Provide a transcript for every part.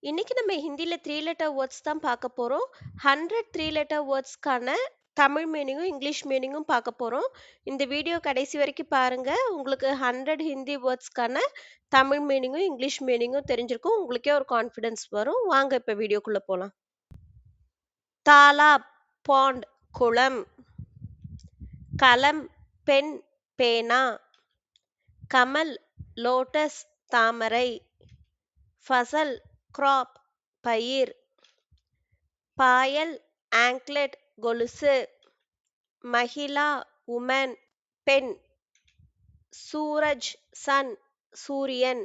இன்னைக்கு நம்ம ஹிந்தில 3 லெட்டர் வேர்ட்ஸ் தான் பார்க்க போறோம். 100 3 லெட்டர் வேர்ட்ஸ்க்கான தமிழ் மீனிங்கும், இங்கிலீஷ் மீனிங்கும் பார்க்க போறோம். இந்த வீடியோ கடைசி வரைக்கும் பாருங்க. உங்களுக்கு 100 ஹிந்தி வேர்ட்ஸ்க்கான தமிழ் மீனிங்கும், இங்கிலீஷ் மீனிங்கும் தெரிஞ்சிருக்கும். உங்களுக்கே ஒரு கான்ஃபிடன்ஸ் வரும். வாங்க இப்ப வீடியோக்குள்ள போலாம். தாலாப் பாண்ட் குளம். கலம் பென் பேனா. கமல் லோட்டஸ் தாமரை. ஃபசல் கிராப் பயிர். பாயல் ஆங்க்லெட் கொலுசு. மகிழா உமன் பெண். சூரஜ் சன் சூரியன்.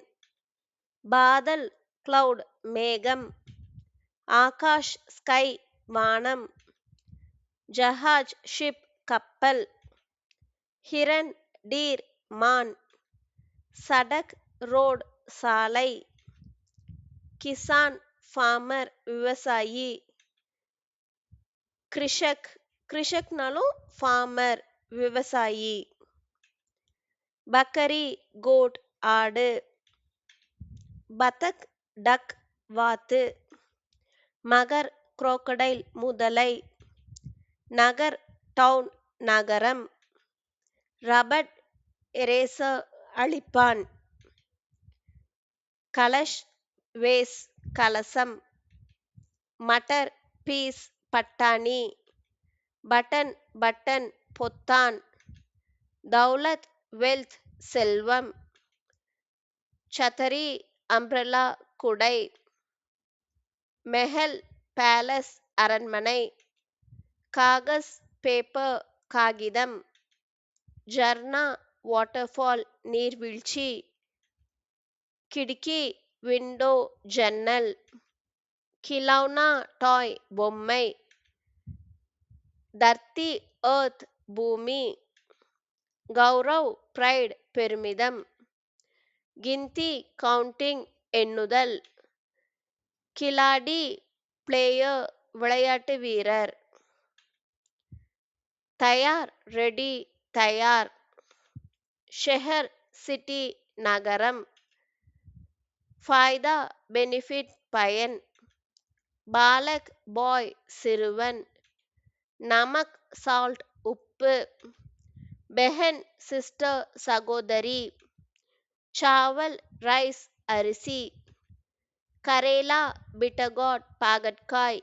பாதல் கிளவுட் மேகம். ஆகாஷ் ஸ்கை வானம். ஜஹாஜ் ஷிப் கப்பல். ஹிரண் டீர் மான். சடக் ரோட் சாலை. கிசான் ஃபார்மர் விவசாயி. கிருஷக் கிருஷக்னாலும் ஃபார்மர் விவசாயி. பக்கரி கோட் ஆடு. பதக் டக் வாத்து. மகர் crocodile முதலை. நகர் டவுன் நகரம். ரபட் எரேசர் அழிப்பான். கலஷ் வேஸ் கலசம். மட்டர் பீஸ் பட்டாணி. பட்டன் பட்டன் பொத்தான். தௌலத் வெல்த் செல்வம். சதரி அம்ப்ரெல்லா குடை. மெஹல் பேலஸ் அரண்மனை. காகஸ் பேப்பர் காகிதம். ஜர்னா வாட்டர்ஃபால் நீர்வீழ்ச்சி. கிடுக்கி விண்டோ ஜன்னல். கிலௌனா டாய் பொம்மை. தர்த்தி எர்த் பூமி. கௌரவ் பிரைட் பெருமிதம். கிந்தி கவுண்டிங் எண்ணுதல். கிலாடி பிளேயர் விளையாட்டு வீரர். தயார் ரெடி தயார். ஷெஹர் சிட்டி நகரம். ஃபாய்தா பெனிஃபிட் பயன். பாலக் பாய் சிறுவன். நமக் சால்ட் உப்பு. பெஹன் சிஸ்டர் சகோதரி. சாவல் ரைஸ் அரிசி. கரேலா பிட்டகாட் பாகற்காய்.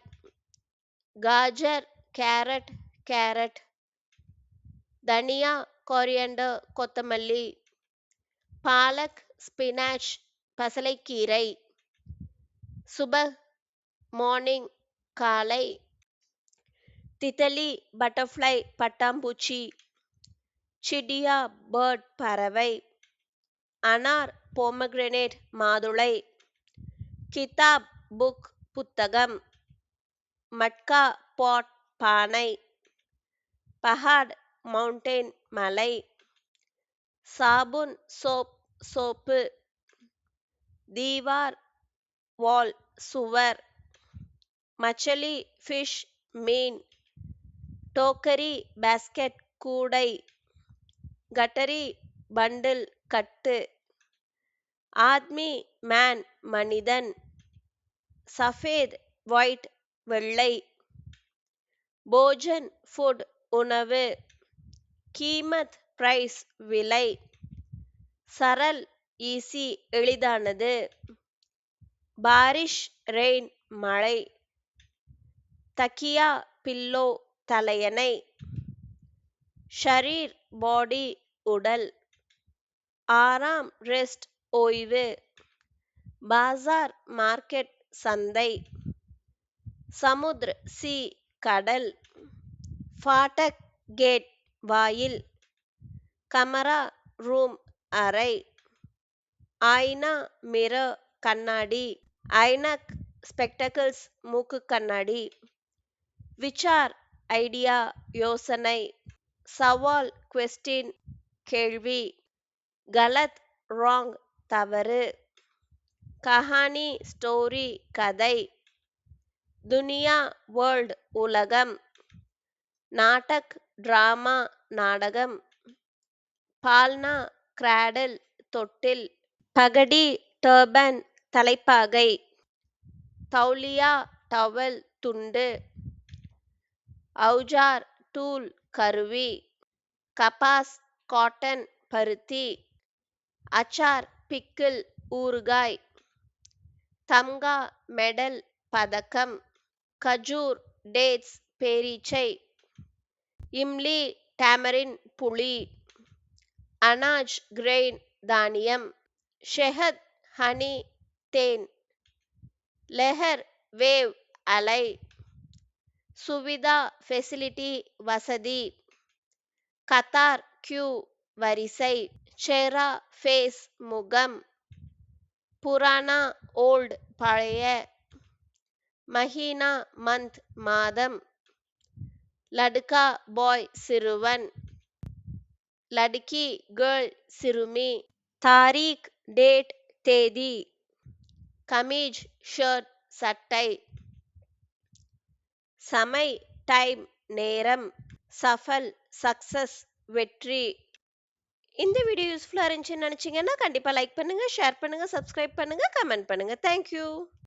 Gajar carrot carrot. தனியா கொரியண்டர் கொத்தமல்லி. பாலக் ஸ்பினாச் பசலைக்கீரை. சுபஹ் மார்னிங் காலை. திதலி பட்டர்ஃப்ளை பட்டாம்பூச்சி. சிடியா பேர்ட் பறவை. அனார் பொமக்ரெனேட் மாதுளை. கிதாப் புக் புத்தகம். மட்கா பாட் பானை. பஹாட் மவுண்டெயின் மலை. சாபுன் சோப் சோப்பு. தீவார் வால் சுவர். மச்சலி ஃபிஷ் மீன். டோக்கரி பாஸ்கெட் கூடை. கட்டரி பண்டில் கட்டு. ஆத்மி மேன் மனிதன். சஃபேத் ஒயிட் வெள்ளை. போஜன் ஃபுட் உணவு. கீமத் பிரைஸ் விலை. சரல் ஈஸி எளிதானது. பாரிஷ் ரெயின் மழை. தக்கியா பில்லோ தலையணை. ஷரீர் பாடி உடல். ஆராம் ரெஸ்ட் ஓய்வு. பாசார் மார்க்கெட் சந்தை. சமுத்ர் சி கடல். ஃபாட்டக் கேட் வாயில். கமரா ரூம் அறை. ஆய்னா மிரர் கண்ணாடி. ஐனக் ஸ்பெக்டக்கிள்ஸ் மூக்கு கண்ணாடி. விசார் ஐடியா யோசனை. சவால் கொஸ்டின் கேள்வி. கலத் ராங் தவறு. கஹானி ஸ்டோரி கதை. துனியா வேர்ல்ட் உலகம். நாடக் டிராமா நாடகம். பால்னா கிராடல் தொட்டில். பகடி டர்பன் தலைப்பாகை. தௌலியா டவல் துண்டு, ஔஜார் டூல் கருவி, கபாஸ் காட்டன் பருத்தி, அச்சார் பிக்கிள் ஊறுகாய், தம்கா மெடல் பதக்கம், கஜூர் டேட்ஸ் பேரீச்சை, இம்லி டாமரின் புளி, அனாஜ் கிரெயின் தானியம், ஷெஹத் ஹனி தேன், லெஹர் வேவ் அலை, சுவிதா ஃபெசிலிட்டி வசதி, கத்தார் கியூ வரிசை, செரா ஃபேஸ் முகம், புராணா ஓல்ட் பழைய, மஹீனா மந்த் மாதம், லடுகா பாய் சிறுவன், லடுக்கி கேர்ள் சிறுமி, தாரீக் டேட் தேதி, கமீஜ் ஷர்ட் சட்டை, சமை டைம் நேரம், சஃபல் சக்சஸ் வெற்றி. இந்த வீடியோ யூஸ்ஃபுல்லா இருந்துச்சுன்னு நினைச்சீங்கன்னா கண்டிப்பா லைக் பண்ணுங்க, ஷேர் பண்ணுங்க, சப்ஸ்கிரைப் பண்ணுங்க, கமெண்ட் பண்ணுங்க. தேங்க்யூ.